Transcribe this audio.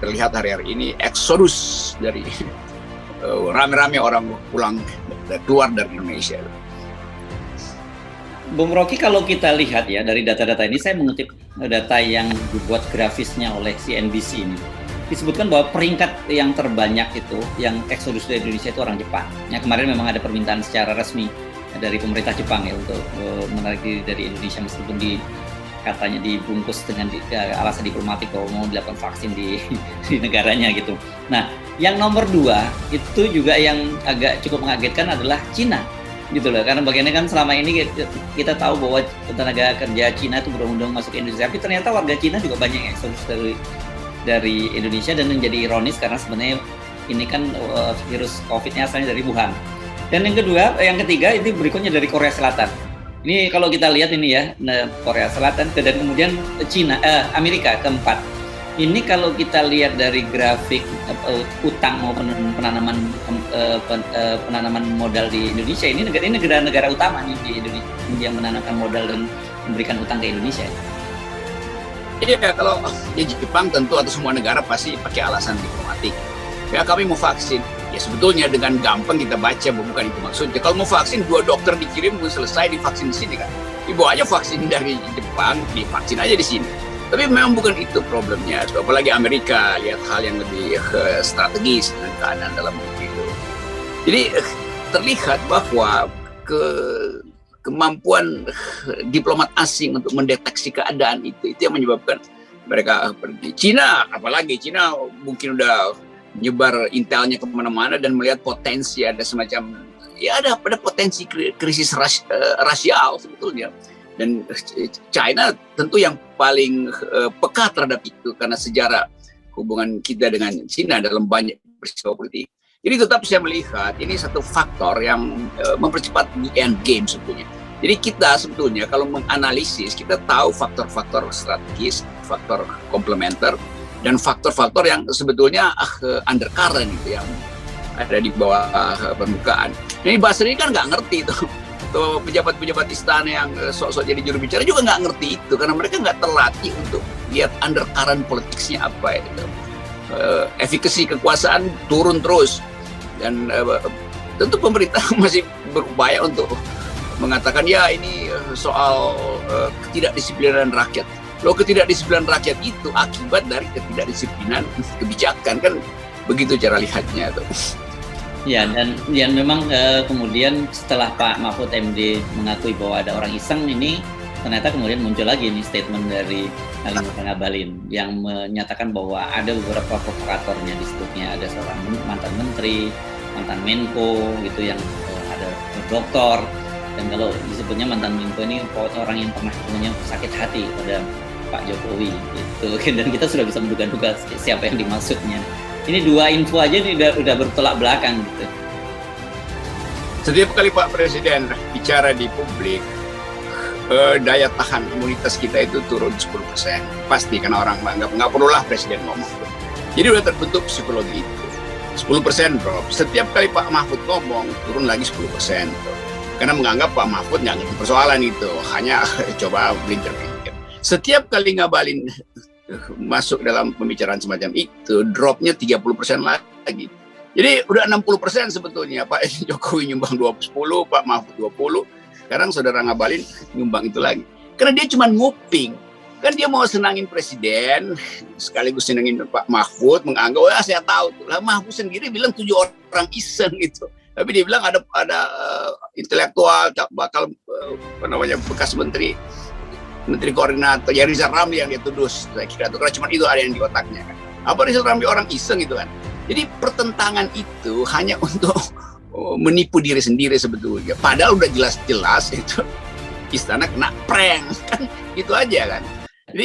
terlihat hari-hari ini eksodus dari rame-rame orang pulang keluar dari Indonesia. Bung Rocky, kalau kita lihat ya dari data-data ini, saya mengutip data yang dibuat grafisnya oleh CNBC ini. Disebutkan bahwa peringkat yang terbanyak itu, yang eksodus dari Indonesia itu orang Jepang. Ya, kemarin memang ada permintaan secara resmi dari pemerintah Jepang ya untuk menarik diri dari Indonesia, meskipun katanya dibungkus dengan alasan diplomatik bahwa mau dilakukan vaksin di negaranya gitu. Nah, yang nomor 2 itu juga yang agak cukup mengagetkan adalah Cina. Gitu loh, karena bagiannya kan selama ini kita tahu bahwa tenaga kerja Cina itu berundang masuk ke Indonesia, tapi ternyata warga Cina juga banyak yang eksodus dari Indonesia, dan menjadi ironis karena sebenarnya ini kan virus COVID-nya asalnya dari Wuhan. Dan yang ketiga itu berikutnya dari Korea Selatan. Ini kalau kita lihat ini ya, Korea Selatan, dan kemudian Amerika keempat. Ini kalau kita lihat dari grafik utang maupun penanaman modal di Indonesia, ini negara-negara utama nih di Indonesia yang menanamkan modal dan memberikan utang ke Indonesia. Iya, kalau ya Jepang tentu atau semua negara pasti pakai alasan diplomatik. Ya kami mau vaksin, ya sebetulnya dengan gampang kita baca, bukan itu maksudnya. Kalau mau vaksin 2 dokter dikirim selesai divaksin di sini kan. Dibawa aja vaksin dari Jepang, divaksin aja di sini. Tapi memang bukan itu problemnya, apalagi Amerika lihat hal yang lebih strategis dengan keadaan dalam negeri itu. Jadi terlihat bahwa kemampuan diplomat asing untuk mendeteksi keadaan itu yang menyebabkan mereka pergi. Cina, apalagi Cina mungkin udah nyebar intelnya kemana-mana dan melihat potensi ada semacam, ya ada potensi krisis rasial sebetulnya. Dan China tentu yang paling peka terhadap itu karena sejarah hubungan kita dengan China dalam banyak peristiwa politik. Jadi tetap saya melihat ini satu faktor yang mempercepat the end game sebetulnya. Jadi kita sebetulnya kalau menganalisis, kita tahu faktor-faktor strategis, faktor komplementer, dan faktor-faktor yang sebetulnya undercurrent itu yang ada di bawah permukaan. Ini Basri kan nggak ngerti itu. Tuh pejabat-pejabat istana yang sok-sok jadi juru bicara juga nggak ngerti itu karena mereka nggak terlatih untuk lihat undercurrent politiknya apa itu. Efikasi kekuasaan turun terus dan tentu pemerintah masih berupaya untuk mengatakan ya ini soal ketidakdisiplinan rakyat. Loh, ketidakdisiplinan rakyat itu akibat dari ketidakdisiplinan kebijakan, kan begitu cara lihatnya tuh. Ya, dan memang kemudian setelah Pak Mahfud MD mengakui bahwa ada orang iseng ini, ternyata kemudian muncul lagi nih statement dari Kalimantan Ngabalin yang menyatakan bahwa ada beberapa provokatornya, disebutnya ada seorang mantan menteri, mantan Menko gitu yang ada doktor, dan kalau disebutnya mantan Menko ini orang yang pernah punya sakit hati pada Pak Jokowi gitu. Dan kita sudah bisa menduga-duga siapa yang dimaksudnya. Ini 2 info aja ini udah bertolak belakang gitu. Setiap kali Pak Presiden bicara di publik, daya tahan imunitas kita itu turun 10%. Pasti karena orang nggak perlulah Presiden ngomong. Jadi udah terbentuk psikologi itu. 10% drop. Setiap kali Pak Mahfud ngomong, turun lagi 10%. Karena menganggap Pak Mahfud nggak ngerti persoalan itu. Hanya coba belintir-belintir. Setiap kali Ngabalin masuk dalam pembicaraan semacam itu, dropnya 30% lagi. Jadi udah 60% sebetulnya. Pak Jokowi nyumbang 10, Pak Mahfud 20. Sekarang saudara Ngabalin nyumbang itu lagi. Karena dia cuma nguping. Kan dia mau senangin presiden, sekaligus senangin Pak Mahfud, menganggap, wah saya tahu tuh. Lah Mahfud sendiri bilang 7 orang iseng gitu. Tapi dia bilang ada intelektual bakal bekas menteri koordinator ya Rizal Ramli yang dia tuduh, saya kira itu karena cuma itu ada yang di otaknya kan. Apa Rizal Ramli orang iseng gitu kan. Jadi pertentangan itu hanya untuk menipu diri sendiri sebetulnya. Padahal udah jelas-jelas itu istana kena prank kan, itu aja kan.